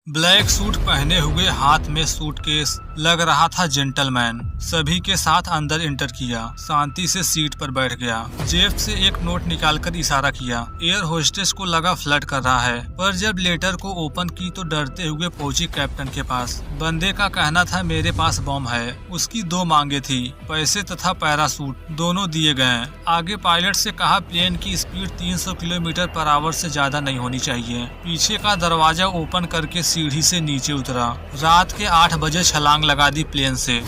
Black suit पहने हुए, हाथ में सूटकेस, लग रहा था जेंटलमैन। सभी के साथ अंदर इंटर किया, शांति से सीट पर बैठ गया। जेब से एक नोट निकालकर इशारा किया। एयर होस्टेस को लगा फ्लर्ट कर रहा है, पर जब लेटर को ओपन की तो डरते हुए पहुंची कैप्टन के पास। बंदे का कहना था मेरे पास बम है। उसकी दो मांगे थी, पैसे तथा पैरासूट, दोनों दिए गए। आगे पायलट से कहा प्लेन की स्पीड 300 किलोमीटर पर आवर से ज्यादा नहीं होनी चाहिए। पीछे का दरवाजा ओपन करके सीढ़ी से नीचे उतरा। रात के 8 बजे छलांग लगा दी प्लेन से।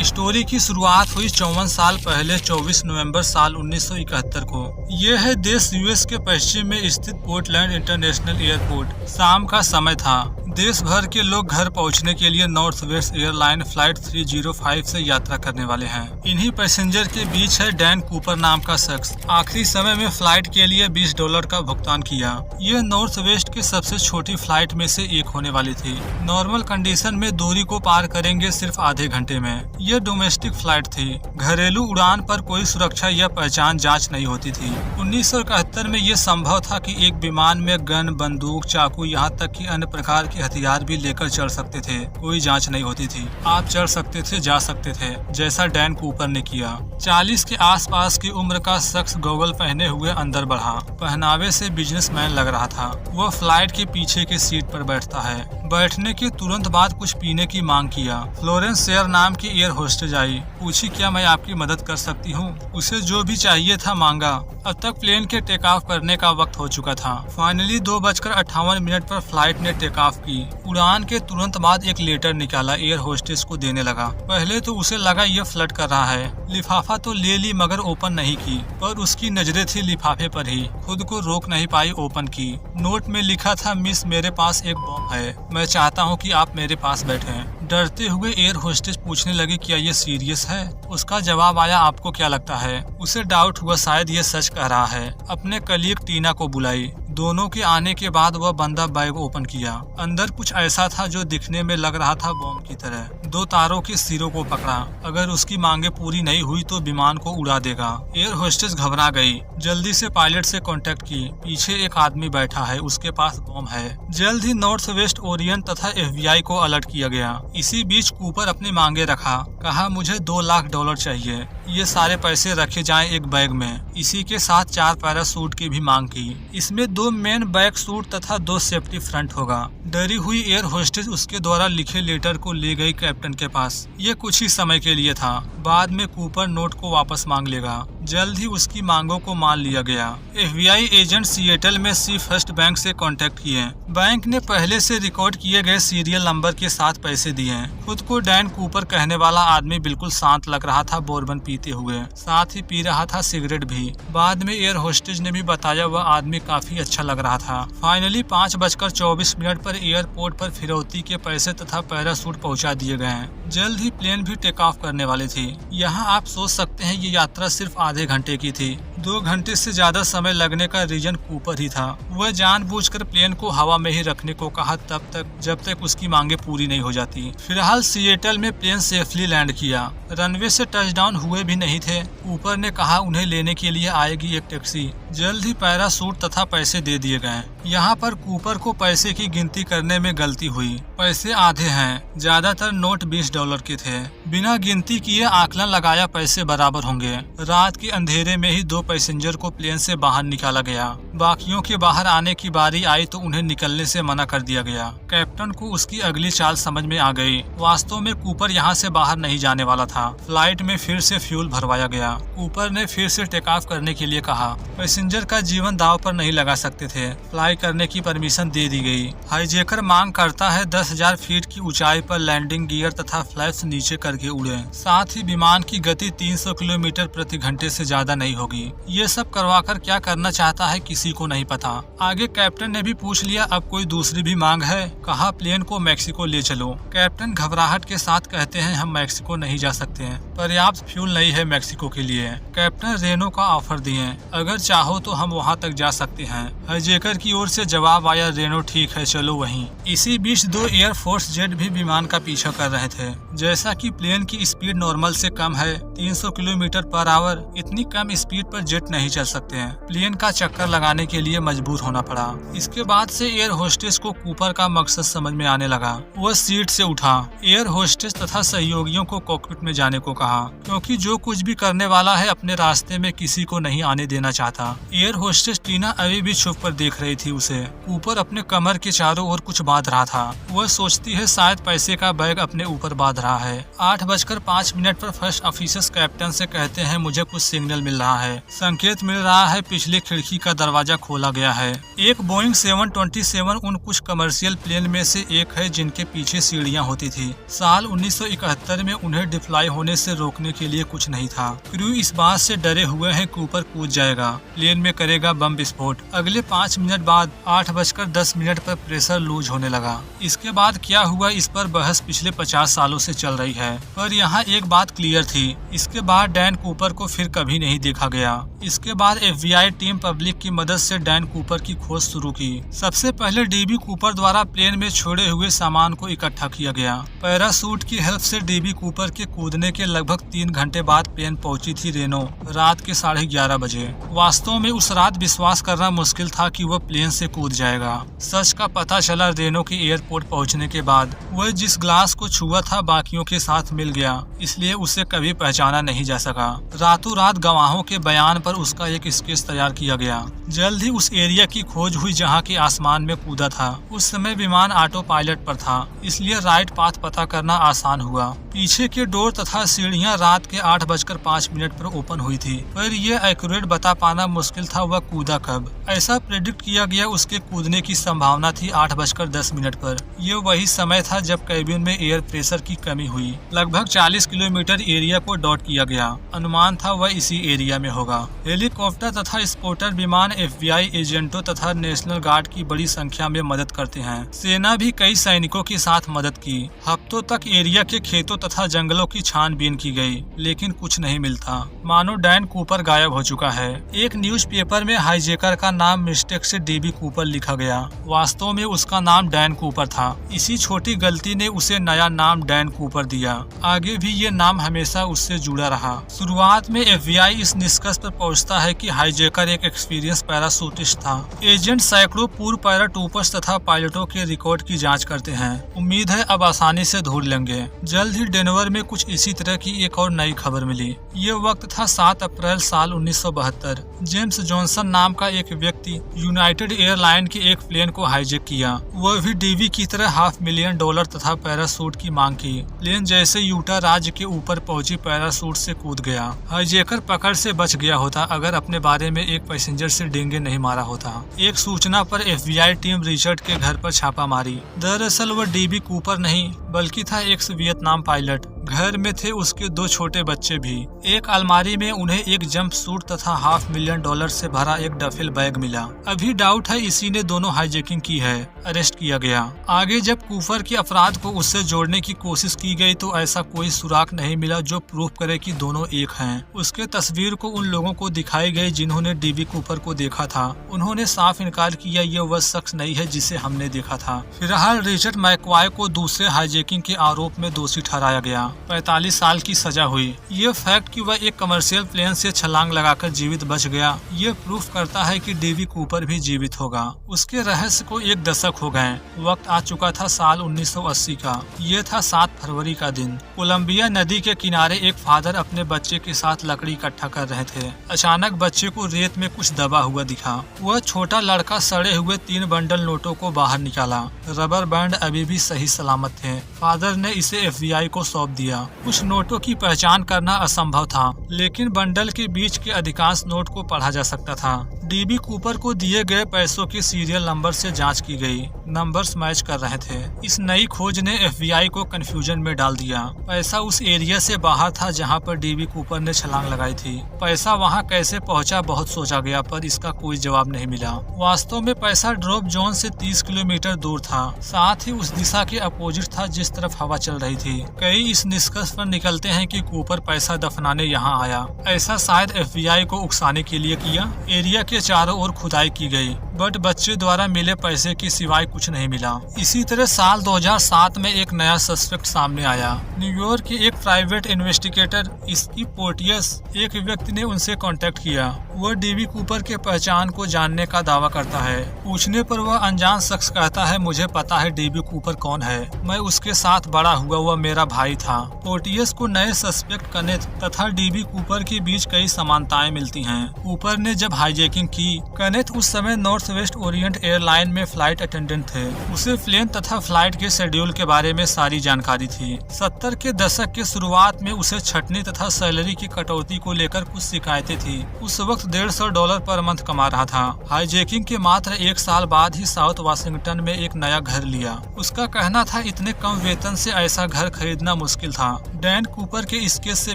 स्टोरी की शुरुआत हुई 54 साल पहले 24 नवंबर साल 1971 को। यह है देश यूएस के पश्चिम में स्थित पोर्टलैंड इंटरनेशनल एयरपोर्ट। शाम का समय था। देश भर के लोग घर पहुंचने के लिए नॉर्थ वेस्ट एयरलाइन फ्लाइट 305 से यात्रा करने वाले हैं। इन्हीं पैसेंजर के बीच है डैन कूपर नाम का शख्स। आखिरी समय में फ्लाइट के लिए $20 का भुगतान किया। यह नॉर्थ वेस्ट की सबसे छोटी फ्लाइट में से एक होने वाली थी। नॉर्मल कंडीशन में दूरी को पार करेंगे सिर्फ आधे घंटे में। यह डोमेस्टिक फ्लाइट थी। घरेलू उड़ान पर कोई सुरक्षा या पहचान जांच नहीं होती थी। 1971 में यह संभव था कि एक विमान में गन, बंदूक, चाकू, यहाँ तक कि अन्य प्रकार के हथियार भी लेकर चढ़ सकते थे। कोई जांच नहीं होती थी। आप चढ़ सकते थे, जा सकते थे, जैसा डैन कूपर ने किया। 40 के आसपास की उम्र का शख्स गॉगल पहने हुए अंदर बढ़ा। पहनावे से बिजनेसमैन लग रहा था। वह फ्लाइट के पीछे की सीट पर बैठता है। बैठने के तुरंत बाद कुछ पीने की मांग किया। फ्लोरेंस शेयर नाम की एयर होस्टेज आई। पूछी क्या मैं आपकी मदद कर सकती हूँ। उसे जो भी चाहिए था मांगा। अब तक प्लेन के टेक ऑफ करने का वक्त हो चुका था। फाइनली 2:58 पर फ्लाइट ने टेक ऑफ की। उड़ान के तुरंत बाद एक लेटर निकाला, एयर होस्टेस को देने लगा। पहले तो उसे लगा यह फ्लर्ट कर रहा है। लिफाफा तो ले ली मगर ओपन नहीं की, पर उसकी नजरें थी लिफाफे पर ही। खुद को रोक नहीं पाई, ओपन की। नोट में लिखा था मिस, मेरे पास एक बम है। मैं चाहता हूँ कि आप मेरे पास बैठें। डरते हुए एयर होस्टेस पूछने लगी क्या ये सीरियस है। उसका जवाब आया आपको क्या लगता है। उसे डाउट हुआ शायद ये सच कह रहा है। अपने कलीग टीना को बुलाई। दोनों के आने के बाद वह बंदा बैग ओपन किया। अंदर कुछ ऐसा था जो दिखने में लग रहा था बम की तरह। 2 तारों के सिरों को पकड़ा। अगर उसकी मांगे पूरी नहीं हुई तो विमान को उड़ा देगा। एयर होस्टेस घबरा गई। जल्दी से पायलट से कांटेक्ट की। पीछे एक आदमी बैठा है, उसके पास बम है। जल्द ही नॉर्थ वेस्ट ओरिएंट तथा FBI को अलर्ट किया गया। इसी बीच कूपर अपनी मांगे रखा। कहा मुझे $2 लाख चाहिए। ये सारे पैसे रखे जाएं एक बैग में। इसी के साथ 4 पैरासूट की भी मांग की। इसमें 2 मेन बैक सूट तथा 2 सेफ्टी फ्रंट होगा। डरी हुई एयर होस्टेस उसके द्वारा लिखे लेटर को ले गई कैप्टन के पास। ये कुछ ही समय के लिए था। बाद में कूपर नोट को वापस मांग लेगा। जल्द ही उसकी मांगों को मान लिया गया। FBI एजेंट सिएटल में सी फर्स्ट बैंक से कांटेक्ट किए। बैंक ने पहले से रिकॉर्ड किए गए सीरियल नंबर के साथ पैसे दिए। खुद को डैन कूपर कहने वाला आदमी बिल्कुल शांत लग रहा था, बोरबन पीते हुए। साथ ही पी रहा था सिगरेट भी। बाद में एयर होस्टेज ने भी बताया वह आदमी काफी अच्छा लग रहा था। फाइनली 5:24 पर एयरपोर्ट पर फिरौती के पैसे तथा पैरासूट पहुंचा दिए गए। जल्द ही प्लेन भी टेक ऑफ करने वाली थी। यहाँ आप सोच सकते हैं ये यात्रा सिर्फ आधे घंटे की थी। 2 घंटे से ज्यादा समय लगने का रीजन कूपर ही था। वह जानबूझकर प्लेन को हवा में ही रखने को कहा तब तक जब तक उसकी मांगे पूरी नहीं हो जाती। फिलहाल सिएटल में प्लेन सेफली लैंड किया। रनवे से टचडाउन हुए भी नहीं थे। कूपर ने कहा उन्हें लेने के लिए आएगी एक टैक्सी। जल्द ही पैरासूट तथा पैसे दे दिए गए। यहाँ पर कूपर को पैसे की गिनती करने में गलती हुई। पैसे आधे हैं, ज्यादातर नोट $20 के थे। बिना गिनती किए आकलन लगाया पैसे बराबर होंगे। रात के अंधेरे में ही 2 पैसेंजर को प्लेन से बाहर निकाला गया। बाकियों के बाहर आने की बारी आई तो उन्हें निकलने से मना कर दिया गया। कैप्टन को उसकी अगली चाल समझ में आ गई। वास्तव में कूपर यहाँ से बाहर नहीं जाने वाला था। फ्लाइट में फिर से फ्यूल भरवाया गया। कूपर ने फिर से टेक ऑफ करने के लिए कहा। पैसेंजर का जीवन दांव पर नहीं लगा सकते थे। फ्लाई करने की परमिशन दे दी गई। हाईजैकर मांग करता है 10,000 फीट की ऊंचाई पर लैंडिंग गियर तथा फ्लैप्स नीचे करके उड़े। साथ ही विमान की गति 300 किलोमीटर प्रति घंटे से ज्यादा नहीं होगी। ये सब करवाकर क्या करना चाहता है किसी को नहीं पता। आगे कैप्टन ने भी पूछ लिया अब कोई दूसरी भी मांग है। कहा प्लेन को मैक्सिको ले चलो। कैप्टन घबराहट के साथ कहते हैं हम मैक्सिको नहीं जा सकते हैं, पर्याप्त फ्यूल नहीं है मैक्सिको के लिए। कैप्टन रेनो का ऑफर दिए, अगर चाहो तो हम वहां तक जा सकते हैं। हाईजैकर की ओर से जवाब आया रेनो ठीक है चलो वहीं। इसी बीच 2 एयरफोर्स जेट भी विमान का पीछा कर रहे थे। जैसा कि प्लेन की स्पीड नॉर्मल से कम है 300 किलोमीटर पर आवर, इतनी कम स्पीड पर जेट नहीं चल सकते हैं। प्लेन का चक्कर लगाने के लिए मजबूर होना पड़ा। इसके बाद से एयर होस्टेस को कूपर का मकसद समझ में आने लगा। वह सीट से उठा। एयर होस्टेस तथा सहयोगियों को कॉकपिट में जाने को कहा, क्योंकि जो कुछ भी करने वाला है अपने रास्ते में किसी को नहीं आने देना चाहता। एयर होस्टेस टीना अभी भी छुप कर देख रही थी उसे। कूपर अपने कमर के चारों ओर कुछ बांध रहा था। वह सोचती है शायद पैसे का बैग अपने ऊपर बांध रहा है। 8:05 पर फर्स्ट ऑफिसर्स कैप्टन से कहते हैं मुझे कुछ सिग्नल मिल रहा है। संकेत मिल रहा है पिछली खिड़की का दरवाजा खोला गया है। एक बोइंग 727 उन कुछ कमर्शियल प्लेन में से एक है जिनके पीछे सीढ़ियां होती थी। साल 1971 में उन्हें डिप्लॉय होने से रोकने के लिए कुछ नहीं था। क्रू इस बात से डरे हुए हैं कूपर कूद जाएगा, प्लेन में करेगा बम विस्फोट। अगले 5 मिनट बाद 8:10 पर प्रेशर लूज होने लगा। इसके बाद क्या हुआ इस पर बहस पिछले 50 सालों से चल रही है, पर यहाँ एक बात क्लियर थी, इसके बाद डैन कूपर को फिर कभी नहीं देखा गया। इसके बाद FBI टीम पब्लिक की मदद से डैन कूपर की खोज शुरू की। सबसे पहले DB कूपर द्वारा प्लेन में छोड़े हुए सामान को इकट्ठा किया गया। पैराशूट की हेल्प से DB कूपर के कूदने के लगभग 3 घंटे बाद प्लेन पहुंची थी रेनो रात के 11:30 बजे। वास्तव में उस रात विश्वास करना मुश्किल था कि वह प्लेन से कूद जाएगा। सच का पता चला रेनो के एयरपोर्ट पहुंचने के बाद। वह जिस ग्लास को छुआ था बाकियों के साथ मिल गया, इसलिए उसे कभी पहचाना नहीं जा सका। रातों रात गवाहों के बयान पर उसका एक स्केच तैयार किया गया। जल्द ही उस एरिया की खोज हुई जहां के आसमान में कूदा था। उस समय विमान ऑटो पायलट पर था, इसलिए राइट पाथ पता करना आसान हुआ। पीछे के डोर तथा सीढ़ियां रात के 8:05 पर ओपन हुई थी, पर यह एक्यूरेट बता पाना मुश्किल था वह कूदा कब। ऐसा प्रेडिक्ट किया गया उसके कूदने की संभावना थी 8:10 पर। यह वही समय था जब कैबिन में एयर प्रेशर की कमी हुई। लगभग 40 किलोमीटर एरिया को डॉट किया गया। अनुमान था वह इसी एरिया में होगा। हेलीकॉप्टर तथा स्पोर्टर विमान FBI एजेंटों तथा नेशनल गार्ड की बड़ी संख्या में मदद करते हैं। सेना भी कई सैनिकों के साथ मदद की। हफ्तों तक एरिया के खेतों तथा जंगलों की छानबीन की गई, लेकिन कुछ नहीं मिलता। मानो डैन कूपर गायब हो चुका है। एक न्यूज़पेपर में हाईजैकर का नाम मिस्टेक से DB कूपर लिखा गया। वास्तव में उसका नाम डैन कूपर था। इसी छोटी गलती ने उसे नया नाम डैन कूपर दिया। आगे भी ये नाम हमेशा उससे जुड़ा रहा। शुरुआत में FBI इस निष्कर्ष पर पहुंचता है कि हाईजैकर एक एक्सपीरियंस पैराशूटिस्ट था। एजेंट सैकड़ों पूर्व पैराट्रूपर्स तथा पायलटों के रिकॉर्ड की जांच करते हैं। उम्मीद है अब आसानी से ढूंढ लेंगे। जल्द ही डेनवर में कुछ इसी तरह की एक और नई खबर मिली। ये वक्त था 7 अप्रैल साल 1972। जेम्स जॉनसन नाम का एक व्यक्ति यूनाइटेड एयरलाइन के एक प्लेन को हाईजैक किया। वह भी DB की तरह $500,000 तथा पैराशूट की मांग की। प्लेन जैसे यूटा राज्य के ऊपर पहुंची पैराशूट से कूद गया। हाईजैकर पकड़ से बच गया होता अगर अपने बारे में एक पैसेंजर से डेंगे नहीं मारा होता। एक सूचना पर FBI टीम रिचर्ड के घर पर छापा मारी। दरअसल वह DB कूपर नहीं बल्कि था एक्स वियतनाम पायलट। घर में थे उसके 2 छोटे बच्चे भी। एक अलमारी में उन्हें एक जंप सूट तथा $500,000 से भरा एक डफेल बैग मिला। अभी डाउट है इसी ने दोनों हाईजैकिंग की है। अरेस्ट किया गया। आगे जब कूपर के अपराध को उससे जोड़ने की कोशिश की गई तो ऐसा कोई सुराग नहीं मिला जो प्रूफ करे कि दोनों एक हैं। उसके तस्वीर को उन लोगों को दिखाई गई जिन्होंने DB कूपर को देखा था। उन्होंने साफ इनकार किया ये वह शख्स नहीं है जिसे हमने देखा था। फिलहाल रिचर्ड मैकवाय को दूसरे हाईजैकिंग के आरोप में दोषी ठहराया गया। 45 साल की सजा हुई। ये फैक्ट कि वह एक कमर्शियल प्लेन से छलांग लगाकर जीवित बच गया, ये प्रूफ करता है कि DB कूपर भी जीवित होगा। उसके रहस्य को 1 दशक हो गए। वक्त आ चुका था साल 1980 का। ये था 7 फरवरी का दिन। कोलंबिया नदी के किनारे एक फादर अपने बच्चे के साथ लकड़ी इकट्ठा कर रहे थे। अचानक बच्चे को रेत में कुछ दबा हुआ दिखा। वह छोटा लड़का सड़े हुए 3 बंडल नोटों को बाहर निकाला। रबर बैंड अभी भी सही सलामत थे। फादर ने इसे FBI को सौंप दिया। कुछ नोटों की पहचान करना असंभव था, लेकिन बंडल के बीच के अधिकांश नोट को पढ़ा जा सकता था। DB कूपर को दिए गए पैसों के सीरियल नंबर से जांच की गई। नंबर्स मैच कर रहे थे। इस नई खोज ने FBI को कंफ्यूजन में डाल दिया। पैसा उस एरिया से बाहर था जहां पर DB कूपर ने छलांग लगाई थी। पैसा वहां कैसे पहुंचा बहुत सोचा गया, पर इसका कोई जवाब नहीं मिला। वास्तव में पैसा ड्रॉप जोन से 30 किलोमीटर दूर था, साथ ही उस दिशा के अपोजिट था जिस तरफ हवा चल रही थी। कई इस निष्कर्ष पर निकलते हैं कि कूपर पैसा दफनाने यहाँ आया। ऐसा शायद FBI को उकसाने के लिए किया। एरिया के चारों ओर खुदाई की गई। बट बच्चे द्वारा मिले पैसे की सिवाय कुछ नहीं मिला। इसी तरह साल 2007 में एक नया सस्पेक्ट सामने आया। न्यूयॉर्क के एक प्राइवेट इन्वेस्टिगेटर इसकी पोर्टियस एक व्यक्ति ने उनसे कांटेक्ट किया। वह डीबी कूपर के पहचान को जानने का दावा करता है। पूछने पर वह अनजान शख्स कहता है, मुझे पता है डीबी कूपर कौन है, मैं उसके साथ बड़ा हुआ, वह मेरा भाई था। पोर्टियस को नए सस्पेक्ट कनेथ तथा डीबी कूपर के बीच कई समानताएं मिलती हैं। कूपर ने जब हाईजैकिंग की, कनेथ उस समय नॉर्थ वेस्ट ओरिएंट एयरलाइन में फ्लाइट अटेंडेंट थे। उसे प्लेन तथा फ्लाइट के शेड्यूल के बारे में सारी जानकारी थी। 70 के दशक के शुरुआत में उसे छटनी तथा सैलरी की कटौती को लेकर कुछ शिकायतें थी। उस वक्त $150 पर मंथ कमा रहा था। हाईजैकिंग के मात्र 1 साल बाद ही साउथ वाशिंगटन में एक नया घर लिया। उसका कहना था इतने कम वेतन से ऐसा घर खरीदना मुश्किल था। डैन कूपर के इस केस से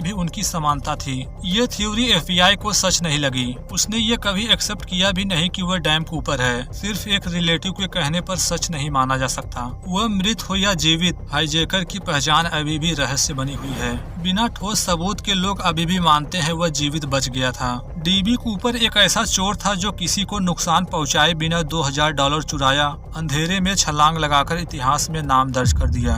भी उनकी समानता थी। ये थ्योरी FBI को सच नहीं लगी। उसने ये कभी एक्सेप्ट किया भी नहीं कि वह डैन कूपर है। सिर्फ एक रिलेटिव के कहने पर सच नहीं माना जा सकता। वह मृत हो या जीवित, हाईजैकर की पहचान अभी भी रहस्य बनी हुई है। बिना ठोस सबूत के लोग अभी भी मानते हैं वह जीवित बच गया था। डीबी कूपर एक ऐसा चोर था जो किसी को नुकसान पहुंचाए बिना $2000 चुराया, अंधेरे में छलांग लगाकर इतिहास में नाम दर्ज कर दिया।